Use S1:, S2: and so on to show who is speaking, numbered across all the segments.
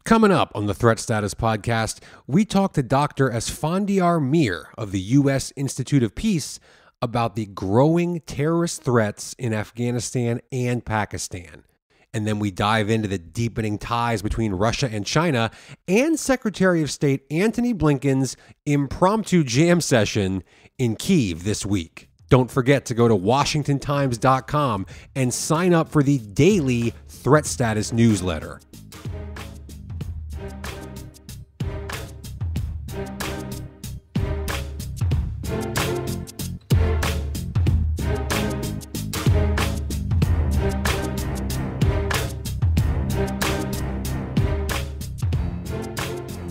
S1: Coming up on the Threat Status Podcast, we talk to Dr. Esfandiar Mir of the U.S. Institute of Peace about the growing terrorist threats in Afghanistan and Pakistan. And then we dive into the deepening ties between Russia and China and Secretary of State Antony Blinken's impromptu jam session in Kyiv this week. Don't forget to go to WashingtonTimes.com and sign up for the daily Threat Status newsletter.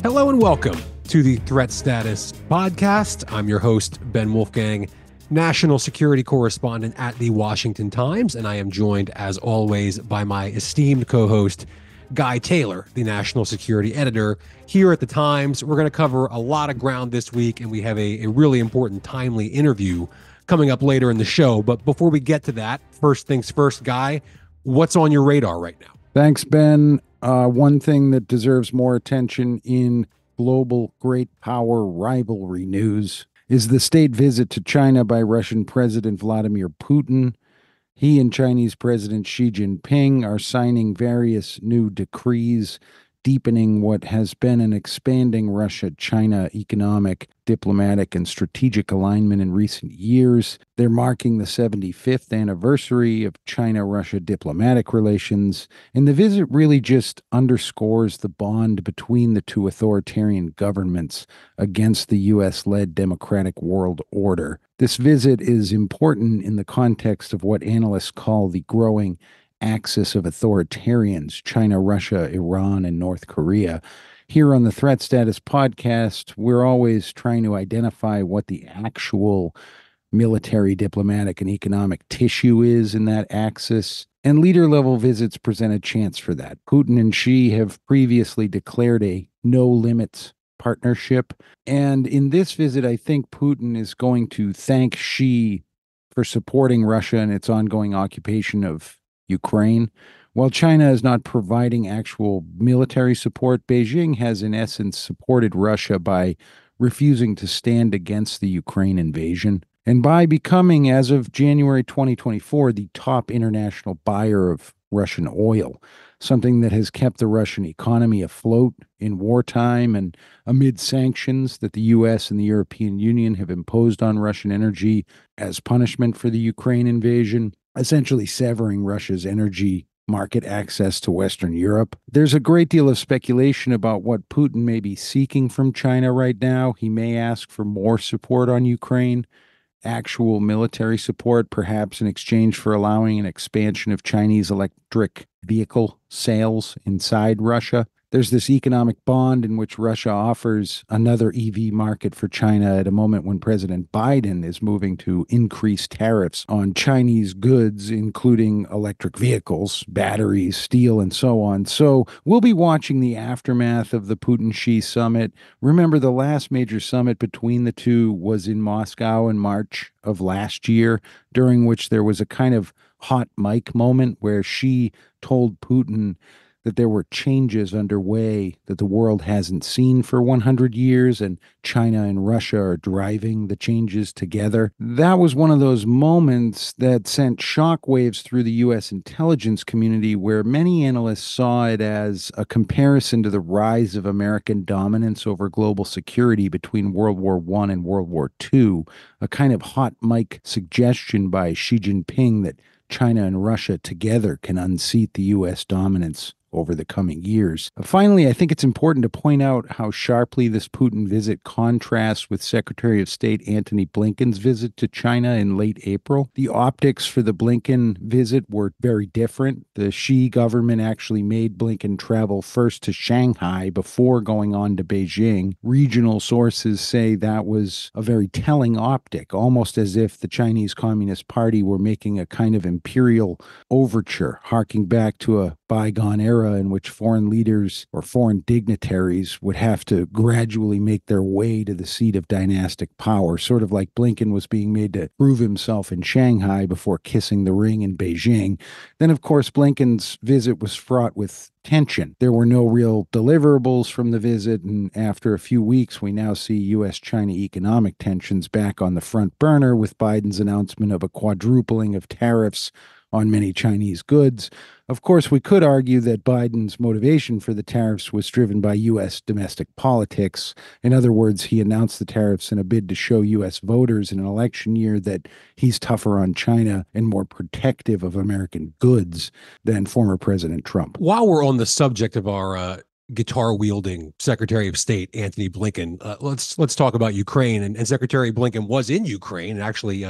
S1: Hello and welcome to the Threat Status Podcast. I'm your host, Ben Wolfgang, national security correspondent at the Washington Times, and I am joined, as always, by my esteemed co-host, Guy Taylor, the national security editor here at the Times. We're going to cover a lot of ground this week, and we have a really important, timely interview coming up later in the show. But before we get to that, first things first, Guy, what's on your radar right now?
S2: Thanks, Ben. One thing that deserves more attention in global great power rivalry news is the state visit to China by Russian President Vladimir Putin. He and Chinese President Xi Jinping are signing various new decrees, deepening what has been an expanding Russia-China economic, diplomatic, and strategic alignment in recent years. They're marking the 75th anniversary of China-Russia diplomatic relations, and the visit really just underscores the bond between the two authoritarian governments against the U.S.-led democratic world order. This visit is important in the context of what analysts call the growing axis of authoritarians: China, Russia, Iran, and North Korea. Here on the Threat Status Podcast, we're always trying to identify what the actual military, diplomatic, and economic tissue is in that axis, and leader-level visits present a chance for that. Putin and Xi have previously declared a no-limits partnership, and in this visit, I think Putin is going to thank Xi for supporting Russia in its ongoing occupation of Ukraine. While China is not providing actual military support, Beijing has in essence supported Russia by refusing to stand against the Ukraine invasion, and by becoming, as of January 2024, the top international buyer of Russian oil, something that has kept the Russian economy afloat in wartime and amid sanctions that the U.S. and the European Union have imposed on Russian energy as punishment for the Ukraine invasion, essentially severing Russia's energy market access to Western Europe. There's a great deal of speculation about what Putin may be seeking from China right now. He may ask for more support on Ukraine, actual military support, perhaps in exchange for allowing an expansion of Chinese electric vehicle sales inside Russia. There's this economic bond in which Russia offers another EV market for China at a moment when President Biden is moving to increase tariffs on Chinese goods, including electric vehicles, batteries, steel, and so on. So we'll be watching the aftermath of the Putin-Xi summit. Remember, the last major summit between the two was in Moscow in March of last year, during which there was a kind of hot mic moment where Xi told Putin that there were changes underway that the world hasn't seen for 100 years, and China and Russia are driving the changes together. That was one of those moments that sent shockwaves through the U.S. intelligence community, where many analysts saw it as a comparison to the rise of American dominance over global security between World War I and World War II, a kind of hot mic suggestion by Xi Jinping that China and Russia together can unseat the U.S. dominance over the coming years. Finally, I think it's important to point out how sharply this Putin visit contrasts with Secretary of State Antony Blinken's visit to China in late April. The optics for the Blinken visit were very different. The Xi government actually made Blinken travel first to Shanghai before going on to Beijing. Regional sources say that was a very telling optic, almost as if the Chinese Communist Party were making a kind of imperial overture, harking back to a bygone era era in which foreign leaders or foreign dignitaries would have to gradually make their way to the seat of dynastic power, sort of like Blinken was being made to prove himself in Shanghai before kissing the ring in Beijing. Then, of course, Blinken's visit was fraught with tension. There were no real deliverables from the visit, and after a few weeks, we now see U.S.-China economic tensions back on the front burner with Biden's announcement of a quadrupling of tariffs on many Chinese goods. Of course, we could argue that Biden's motivation for the tariffs was driven by U.S. domestic politics. In other words, he announced the tariffs in a bid to show U.S. voters in an election year that he's tougher on China and more protective of American goods than former President Trump.
S1: While we're on the subject of our guitar-wielding Secretary of State Antony Blinken, let's talk about Ukraine. And Secretary Blinken was in Ukraine and actually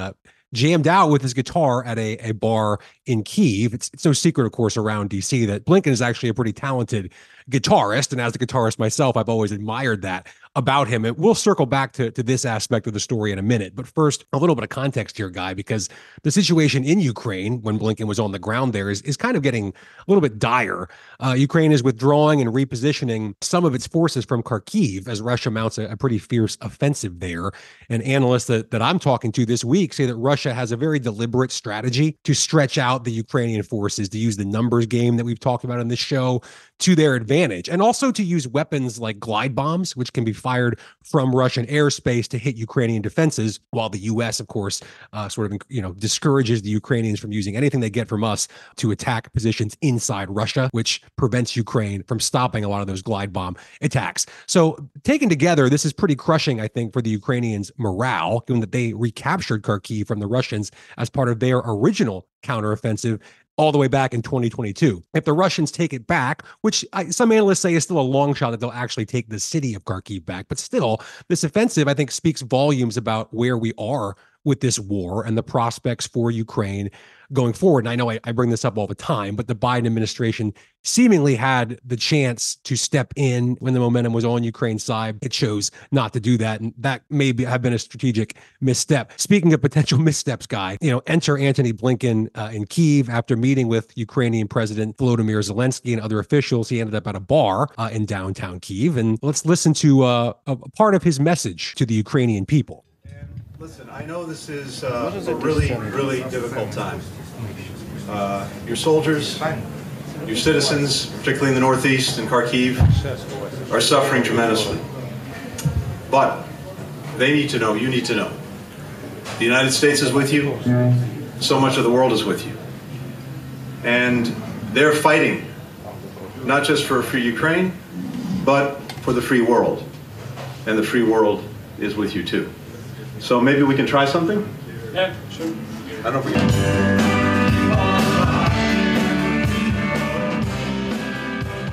S1: jammed out with his guitar at a bar in Kyiv. It's no secret, of course, around D.C. that Blinken is actually a pretty talented guitarist. And as a guitarist myself, I've always admired that about him. And we'll circle back to this aspect of the story in a minute. But first, a little bit of context here, Guy, because the situation in Ukraine when Blinken was on the ground there is kind of getting a little bit dire. Ukraine is withdrawing and repositioning some of its forces from Kharkiv as Russia mounts a pretty fierce offensive there. And analysts that I'm talking to this week say that Russia has a very deliberate strategy to stretch out the Ukrainian forces, to use the numbers game that we've talked about on this show to their advantage, and also to use weapons like glide bombs, which can be fired from Russian airspace to hit Ukrainian defenses, while the U.S., of course, sort of, discourages the Ukrainians from using anything they get from us to attack positions inside Russia, which prevents Ukraine from stopping a lot of those glide bomb attacks. So taken together, this is pretty crushing, I think, for the Ukrainians' morale, given that they recaptured Kharkiv from the Russians as part of their original counteroffensive all the way back in 2022. If the Russians take it back, which some analysts say is still a long shot that they'll actually take the city of Kharkiv back, but still, this offensive, I think, speaks volumes about where we are with this war and the prospects for Ukraine going forward. And I know I bring this up all the time, but the Biden administration seemingly had the chance to step in when the momentum was on Ukraine's side. It chose not to do that. And that may have been a strategic misstep. Speaking of potential missteps, Guy, enter Antony Blinken in Kyiv after meeting with Ukrainian President Volodymyr Zelensky and other officials. He ended up at a bar in downtown Kyiv. And let's listen to a part of his message to the Ukrainian people.
S3: Listen, I know this is a really, really difficult time. Your soldiers, your citizens, particularly in the Northeast and Kharkiv, are suffering tremendously. But they need to know, you need to know. The United States is with you. So much of the world is with you. And they're fighting, not just for Ukraine, but for the free world. And the free world is with you too. So maybe we can try something?
S4: Yeah, sure.
S3: I don't forget.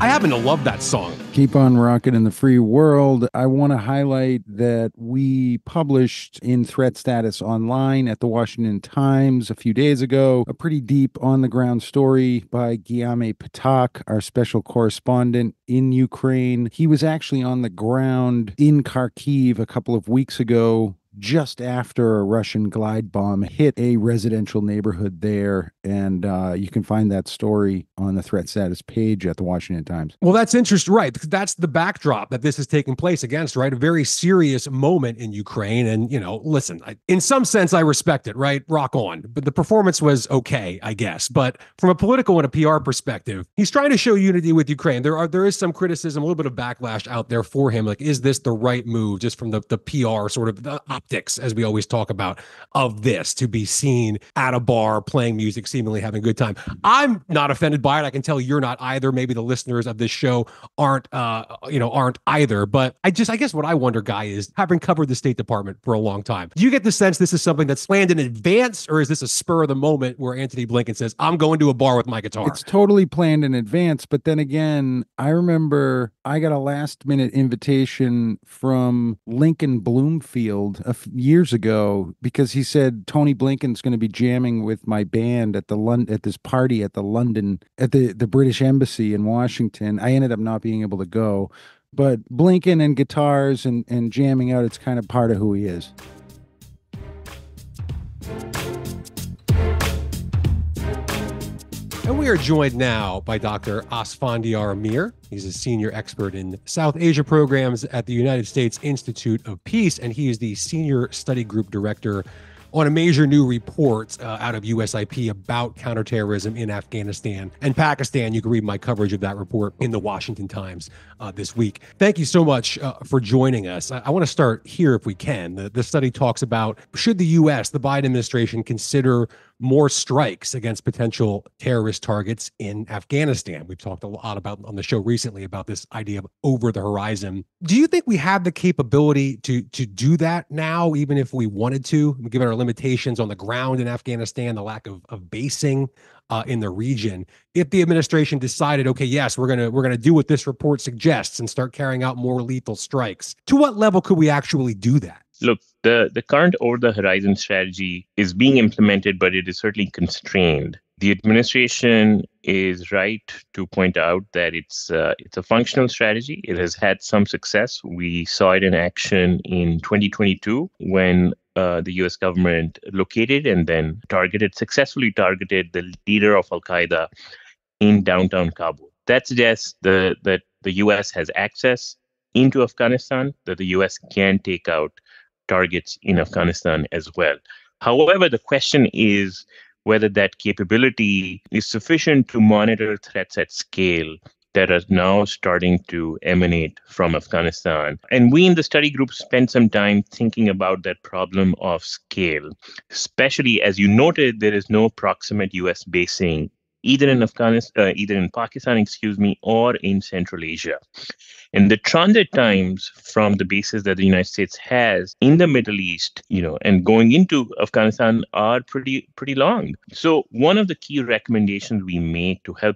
S1: I happen to love that song.
S2: Keep on rocking in the free world. I want to highlight that we published in Threat Status Online at the Washington Times a few days ago a pretty deep on-the-ground story by Guillaume Patak, our special correspondent in Ukraine. He was actually on the ground in Kharkiv a couple of weeks ago, just after a Russian glide bomb hit a residential neighborhood there. And you can find that story on the Threat Status page at the Washington Times.
S1: Well, that's interesting, right? That's the backdrop that this is taking place against, right? A very serious moment in Ukraine. And, listen, in some sense, I respect it, right? Rock on. But the performance was okay, I guess. But from a political and a PR perspective, he's trying to show unity with Ukraine. There is some criticism, a little bit of backlash out there for him. Like, is this the right move just from the PR sort of the optics, as we always talk about, of this, to be seen at a bar playing music, seemingly having a good time? I'm not offended by it. I can tell you're not either. Maybe the listeners of this show aren't either. But I guess what I wonder, Guy, is having covered the State Department for a long time, do you get the sense this is something that's planned in advance, or is this a spur of the moment where Antony Blinken says, I'm going to a bar with my guitar?
S2: It's totally planned in advance. But then again, I remember I got a last minute invitation from Lincoln Bloomfield years ago because he said Tony Blinken's going to be jamming with my band at this party at the British Embassy in Washington. I ended up not being able to go, but Blinken and guitars and jamming out, it's kind of part of who he is.
S1: And we are joined now by Dr. Asfandiar Mir. He's a senior expert in South Asia programs at the United States Institute of Peace, and he is the senior study group director on a major new report out of USIP about counterterrorism in Afghanistan and Pakistan. You can read my coverage of that report in the Washington Times this week. Thank you so much for joining us. I want to start here if we can. The study talks about, should the U.S., the Biden administration, consider more strikes against potential terrorist targets in Afghanistan? We've talked a lot about on the show recently about this idea of over the horizon. Do you think we have the capability to do that now, even if we wanted to, given our limitations on the ground in Afghanistan, the lack of basing in the region? If the administration decided, okay, yes, we're gonna do what this report suggests and start carrying out more lethal strikes, to what level could we actually do that?
S4: Look, the current over-the-horizon strategy is being implemented, but it is certainly constrained. The administration is right to point out that it's a functional strategy. It has had some success. We saw it in action in 2022 when the U.S. government located and then successfully targeted the leader of Al-Qaeda in downtown Kabul. That suggests that the U.S. has access into Afghanistan, that the U.S. can take out targets in Afghanistan as well. However, the question is whether that capability is sufficient to monitor threats at scale that are now starting to emanate from Afghanistan. And we in the study group spent some time thinking about that problem of scale, especially as you noted, there is no proximate U.S. basing either in Pakistan, or in Central Asia. And the transit times from the bases that the United States has in the Middle East, and going into Afghanistan are pretty long. So one of the key recommendations we make to help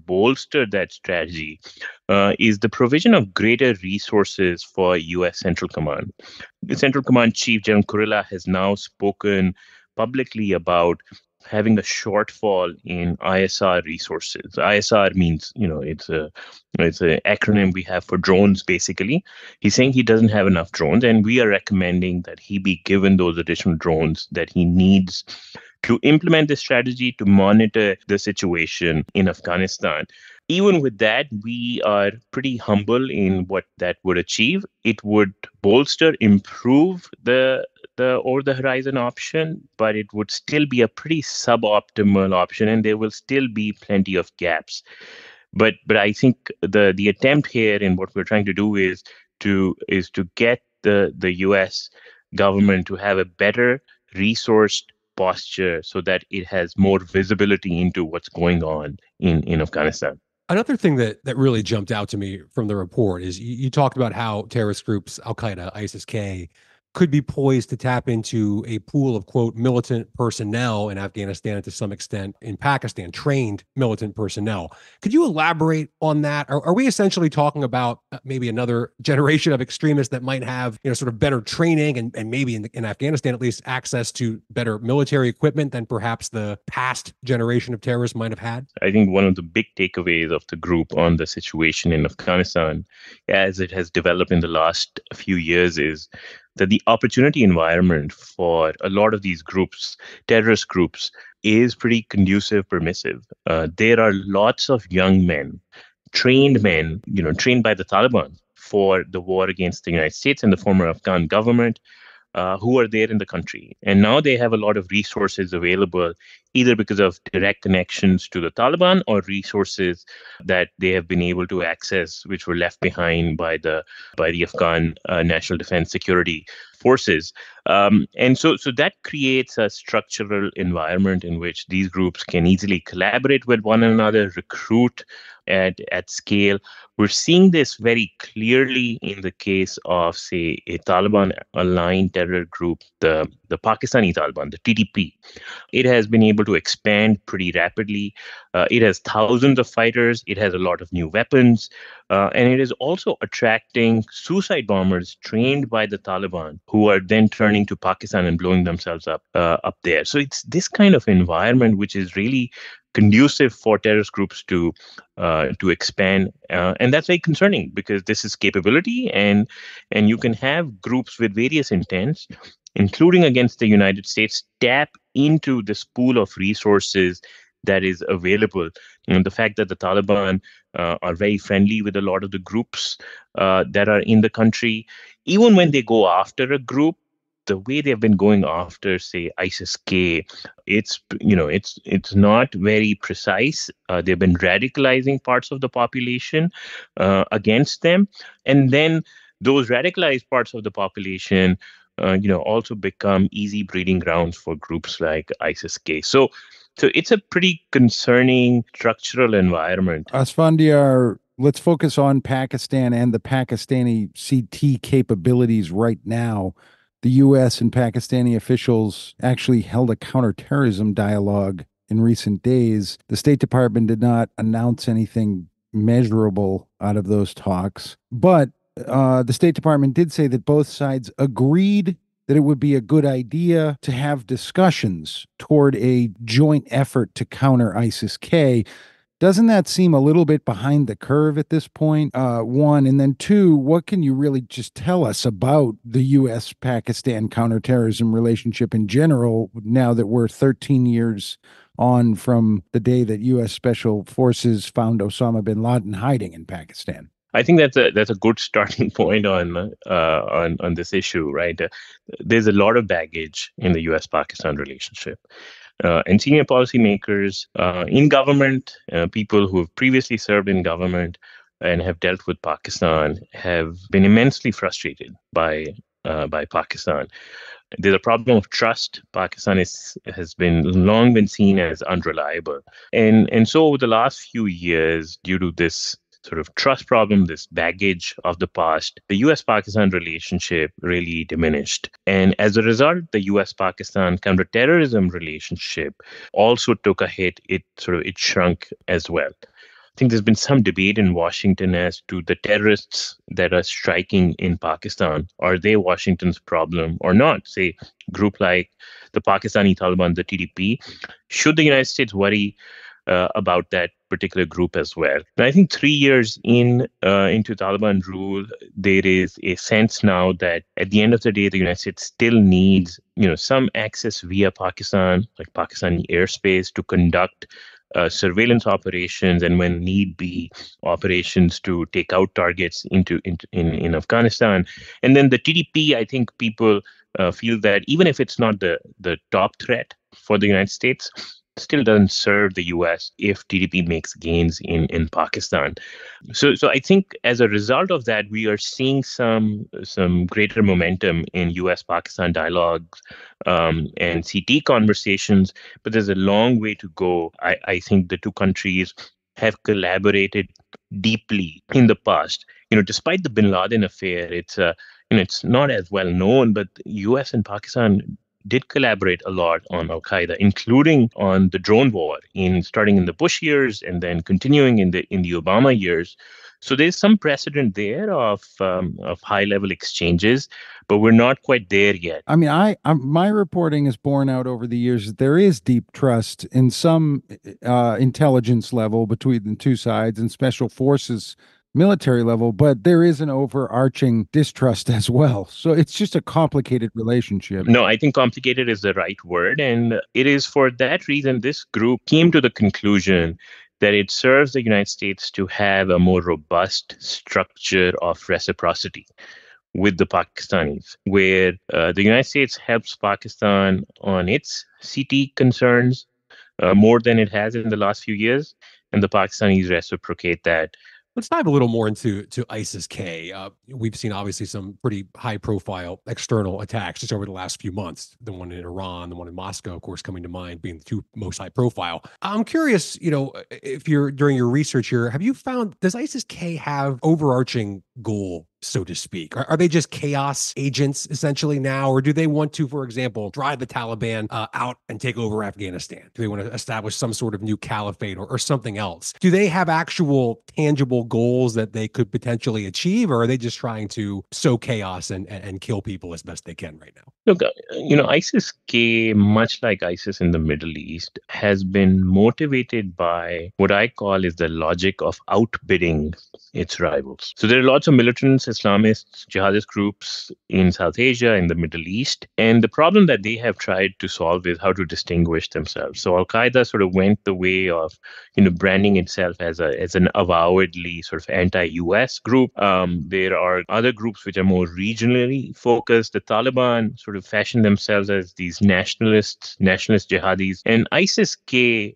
S4: bolster that strategy is the provision of greater resources for U.S. Central Command. The Central Command Chief General Kurilla has now spoken publicly about having a shortfall in ISR resources. ISR means, it's an acronym we have for drones, basically. He's saying he doesn't have enough drones, and we are recommending that he be given those additional drones that he needs to implement the strategy to monitor the situation in Afghanistan. Even with that, we are pretty humble in what that would achieve. It would improve the over-the-horizon option, but it would still be a pretty suboptimal option, and there will still be plenty of gaps. But I think the attempt here and what we're trying to do is to get the U.S. government to have a better resourced posture so that it has more visibility into what's going on in Afghanistan.
S1: Another thing that really jumped out to me from the report is you talked about how terrorist groups, Al-Qaeda, ISIS-K, could be poised to tap into a pool of, quote, militant personnel in Afghanistan and to some extent in Pakistan, trained militant personnel. Could you elaborate on that? Are we essentially talking about maybe another generation of extremists that might have, sort of better training and maybe in Afghanistan, at least, access to better military equipment than perhaps the past generation of terrorists might have had?
S4: I think one of the big takeaways of the group on the situation in Afghanistan, as it has developed in the last few years, is that the opportunity environment for a lot of these groups, terrorist groups, is pretty conducive, permissive. There are lots of young men, trained by the Taliban for the war against the United States and the former Afghan government, who are there in the country. And now they have a lot of resources available, either because of direct connections to the Taliban or resources that they have been able to access, which were left behind by the Afghan National Defense Security Forces. And so that creates a structural environment in which these groups can easily collaborate with one another, recruit at scale. We're seeing this very clearly in the case of, say, a Taliban-aligned terror group, the Pakistani Taliban, the TTP. It has been able to expand pretty rapidly. It has thousands of fighters. It has a lot of new weapons. And it is also attracting suicide bombers trained by the Taliban, who are then turning to Pakistan and blowing themselves up there. So it's this kind of environment which is really conducive for terrorist groups to expand, and that's very concerning because this is capability, and you can have groups with various intents, including against the United States, tap into this pool of resources that is available. And the fact that the Taliban are very friendly with a lot of the groups that are in the country, even when they go after a group, the way they've been going after, say, ISIS-K, it's not very precise. They've been radicalizing parts of the population against them, and then those radicalized parts of the population, also become easy breeding grounds for groups like ISIS-K. So it's a pretty concerning structural environment.
S2: Asfandyar, let's focus on Pakistan and the Pakistani CT capabilities right now. The U.S. and Pakistani officials actually held a counterterrorism dialogue in recent days. The State Department did not announce anything measurable out of those talks, but the State Department did say that both sides agreed that it would be a good idea to have discussions toward a joint effort to counter ISIS-K. Doesn't that seem a little bit behind the curve at this point? One, and then two, what can you really just tell us about the U.S.-Pakistan counterterrorism relationship in general now that we're 13 years on from the day that U.S. Special Forces found Osama bin Laden hiding in Pakistan?
S4: I think that's a good starting point on this issue, right? There's a lot of baggage in the U.S.-Pakistan relationship. And senior policymakers in government, people who have previously served in government and have dealt with Pakistan, have been immensely frustrated by Pakistan. There's a problem of trust. Pakistan has long been seen as unreliable, and so over the last few years, due to this sort of trust problem, this baggage of the past, the US-Pakistan relationship really diminished. And as a result, the US-Pakistan counterterrorism relationship also took a hit. It shrunk as well. I think there's been some debate in Washington as to the terrorists that are striking in Pakistan. Are they Washington's problem or not? Say, a group like the Pakistani Taliban, the TTP. Should the United States worry about that particular group as well? And I think 3 years into Taliban rule, there is a sense now that at the end of the day, the United States still needs, some access via Pakistan, like Pakistani airspace, to conduct surveillance operations, and when need be, operations to take out targets in Afghanistan. And then the TDP, I think people feel that even if it's not the top threat for the United States, still doesn't serve the US if TDP makes gains in Pakistan. So I think as a result of that, we are seeing some greater momentum in US-Pakistan dialogues and CT conversations, but there's a long way to go. I think the two countries have collaborated deeply in the past. Despite the Bin Laden affair, it's not as well known, but US and Pakistan did collaborate a lot on Al-Qaeda, including on the drone war, starting in the Bush years and then continuing in the Obama years. So there's some precedent there of high-level exchanges, but we're not quite there yet.
S2: I mean, my reporting is borne out over the years that there is deep trust in some intelligence level between the two sides and special forces military level, but there is an overarching distrust as well. So it's just a complicated relationship.
S4: No, I think complicated is the right word. And it is for that reason this group came to the conclusion that it serves the United States to have a more robust structure of reciprocity with the Pakistanis, where the United States helps Pakistan on its CT concerns more than it has in the last few years, and the Pakistanis reciprocate that.
S1: Let's dive a little more into ISIS-K. We've seen obviously some pretty high-profile external attacks just over the last few months. The one in Iran, the one in Moscow, of course, coming to mind, being the two most high-profile. I'm curious, if you're during your research here, have you found, does ISIS-K have overarching goal, so to speak? Are they just chaos agents essentially now, or do they want to, for example, drive the Taliban out and take over Afghanistan? Do they want to establish some sort of new caliphate or something else? Do they have actual tangible goals that they could potentially achieve, or are they just trying to sow chaos and kill people as best they can right now?
S4: Look, ISIS-K, much like ISIS in the Middle East, has been motivated by what I call is the logic of outbidding its rivals. So there are lots of militants, Islamists, jihadist groups in South Asia, in the Middle East, and the problem that they have tried to solve is how to distinguish themselves. So Al-Qaeda sort of went the way of, branding itself as an avowedly sort of anti-US group. There are other groups which are more regionally focused. The Taliban sort of fashioned themselves as these nationalist jihadis. And ISIS-K,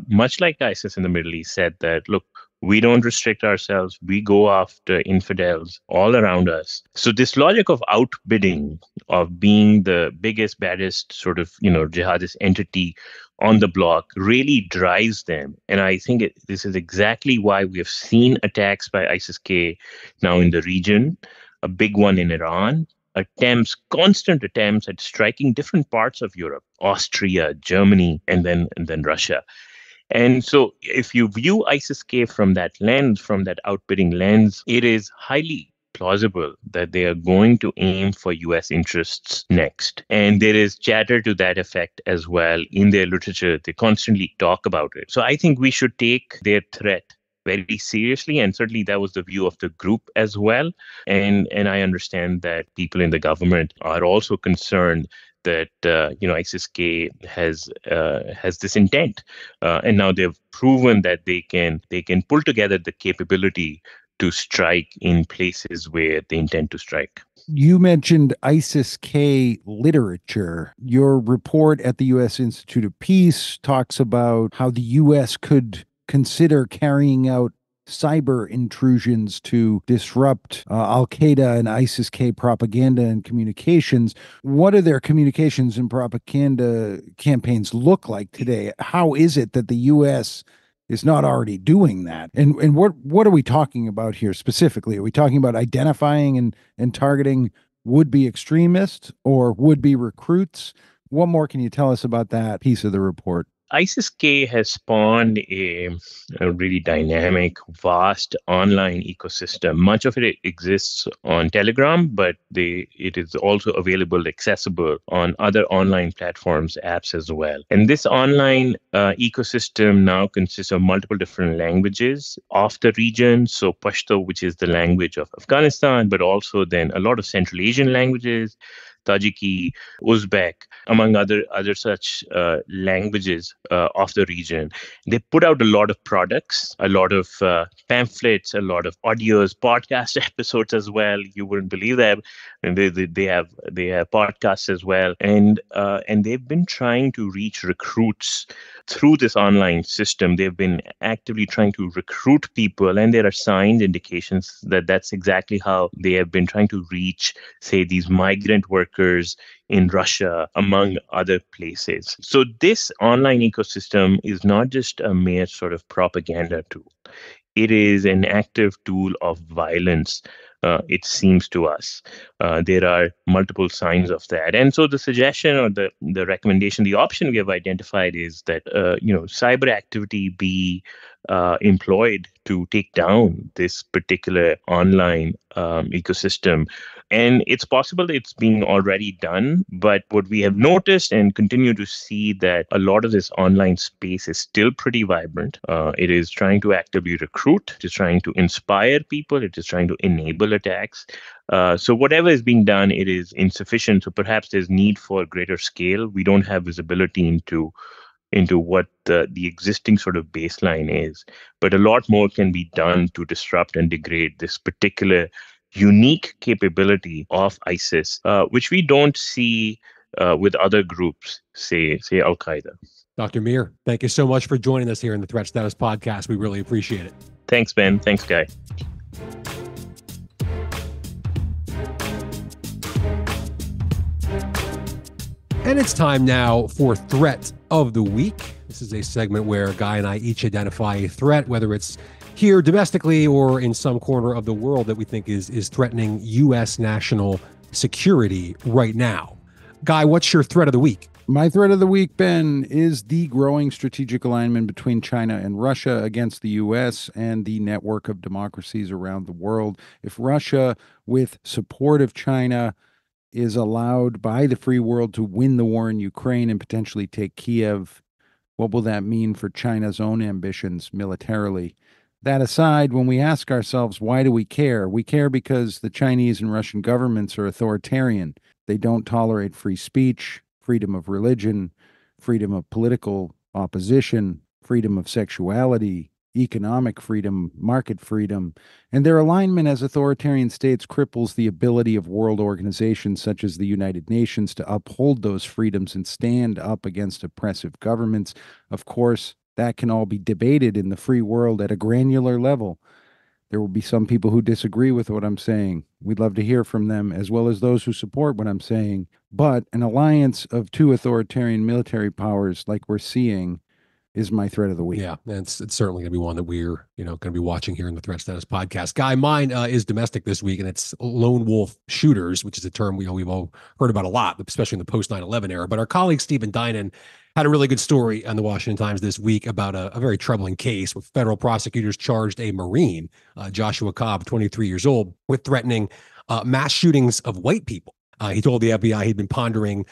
S4: much like ISIS in the Middle East, said that, look, we don't restrict ourselves. We go after infidels all around us. So this logic of outbidding, of being the biggest, baddest sort of, jihadist entity on the block really drives them. And I think this is exactly why we have seen attacks by ISIS-K now in the region, a big one in Iran, constant attempts at striking different parts of Europe, Austria, Germany, and then Russia. And so if you view ISIS-K from that lens, from that outbidding lens, it is highly plausible that they are going to aim for US interests next. And there is chatter to that effect as well in their literature. They constantly talk about it. So I think we should take their threat very seriously, and certainly that was the view of the group as well. And I understand that people in the government are also concerned that ISIS-K has this intent, and now they've proven that they can pull together the capability to strike in places where they intend to strike.
S2: You mentioned ISIS-K literature. Your report at the U.S. Institute of Peace talks about how the U.S. could consider carrying out cyber intrusions to disrupt Al-Qaeda and ISIS-K propaganda and communications. What do their communications and propaganda campaigns look like today? How is it that the U.S. is not already doing that? And what are we talking about here specifically? Are we talking about identifying and targeting would-be extremists or would-be recruits? What more can you tell us about that piece of the report?
S4: ISIS-K has spawned a really dynamic, vast online ecosystem. Much of it exists on Telegram, but it is also available, accessible on other online platforms, apps as well. And this online ecosystem now consists of multiple different languages of the region. So Pashto, which is the language of Afghanistan, but also then a lot of Central Asian languages, Tajiki, Uzbek, among other such languages of the region. They put out a lot of products, a lot of pamphlets, a lot of audios, podcast episodes as well. You wouldn't believe that. And they have podcasts as well, and they've been trying to reach recruits through this online system. They've been actively trying to recruit people, and there are signs, indications that that's exactly how they have been trying to reach, say, these migrant workers in Russia, among other places. So this online ecosystem is not just a mere sort of propaganda tool. It is an active tool of violence, it seems to us. There are multiple signs of that. And so the suggestion or the recommendation, the option we have identified is that, cyber activity be employed to take down this particular online ecosystem. And it's possible it's being already done, but what we have noticed and continue to see that a lot of this online space is still pretty vibrant. It is trying to actively recruit, it is trying to inspire people, it is trying to enable attacks. So whatever is being done, it is insufficient. So perhaps there's need for greater scale. We don't have visibility into what the existing sort of baseline is. But a lot more can be done to disrupt and degrade this particular unique capability of ISIS, which we don't see with other groups, say Al-Qaeda.
S1: Dr. Mir, thank you so much for joining us here in the Threat Status Podcast. We really appreciate it.
S4: Thanks, Ben. Thanks, Guy.
S1: And it's time now for Threat of the Week. This is a segment where Guy and I each identify a threat, whether it's here domestically or in some corner of the world that we think is threatening U.S. national security right now. Guy, what's your threat of the week?
S2: My threat of the week, Ben, is the growing strategic alignment between China and Russia against the U.S. and the network of democracies around the world. If Russia, with support of China, is allowed by the free world to win the war in Ukraine and potentially take Kiev, what will that mean for China's own ambitions militarily? That aside, when we ask ourselves, why do we care? We care because the Chinese and Russian governments are authoritarian. They don't tolerate free speech, freedom of religion, freedom of political opposition, freedom of sexuality, economic freedom, market freedom, and their alignment as authoritarian states cripples the ability of world organizations such as the United Nations to uphold those freedoms and stand up against oppressive governments. Of course, that can all be debated in the free world at a granular level. There will be some people who disagree with what I'm saying. We'd love to hear from them, as well as those who support what I'm saying. But an alliance of two authoritarian military powers like we're seeing is my threat of the week.
S1: Yeah, and it's certainly going to be one that we're going to be watching here in the Threat Status podcast. Guy, mine is domestic this week, and it's lone wolf shooters, which is a term we've all heard about a lot, especially in the post 9/11 era. But our colleague Stephen Dinan had a really good story on the Washington Times this week about a very troubling case where federal prosecutors charged a Marine, Joshua Cobb, 23 years old, with threatening mass shootings of white people. He told the FBI he'd been pondering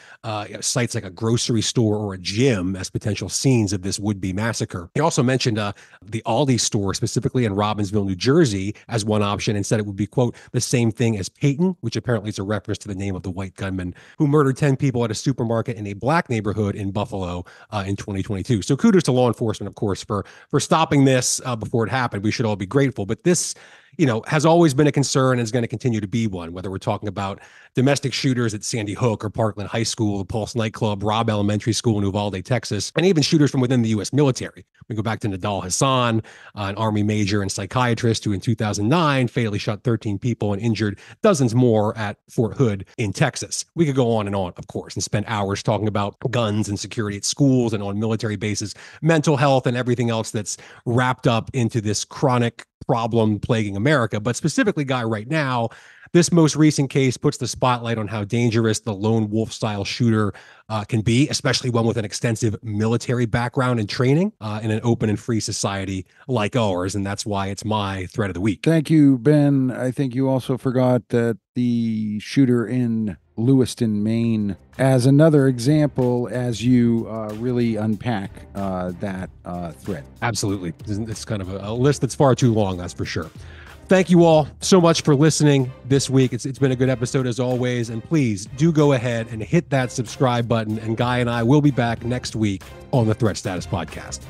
S1: sites like a grocery store or a gym as potential scenes of this would-be massacre. He also mentioned the Aldi store, specifically in Robbinsville, New Jersey, as one option, and said it would be, quote, the same thing as Peyton, which apparently is a reference to the name of the white gunman who murdered 10 people at a supermarket in a black neighborhood in Buffalo in 2022. So kudos to law enforcement, of course, for stopping this before it happened. We should all be grateful. But this has always been a concern and is going to continue to be one, whether we're talking about domestic shooters at Sandy Hook or Parkland High School, the Pulse nightclub, Robb Elementary School in Uvalde, Texas, and even shooters from within the U.S. military. We go back to Nadal Hassan, an Army major and psychiatrist who in 2009 fatally shot 13 people and injured dozens more at Fort Hood in Texas. We could go on, of course, and spend hours talking about guns and security at schools and on military bases, mental health and everything else that's wrapped up into this chronic problem plaguing America. But specifically, Guy, right now, this most recent case puts the spotlight on how dangerous the lone wolf style shooter can be, especially one with an extensive military background and training in an open and free society like ours. And that's why it's my threat of the week.
S2: Thank you, Ben. I think you also forgot that the shooter in Lewiston, Maine, as another example as you really unpack that threat.
S1: Absolutely. It's kind of a list that's far too long, that's for sure. Thank you all so much for listening this week. It's been a good episode as always. And please do go ahead and hit that subscribe button. And Guy and I will be back next week on the Threat Status Podcast.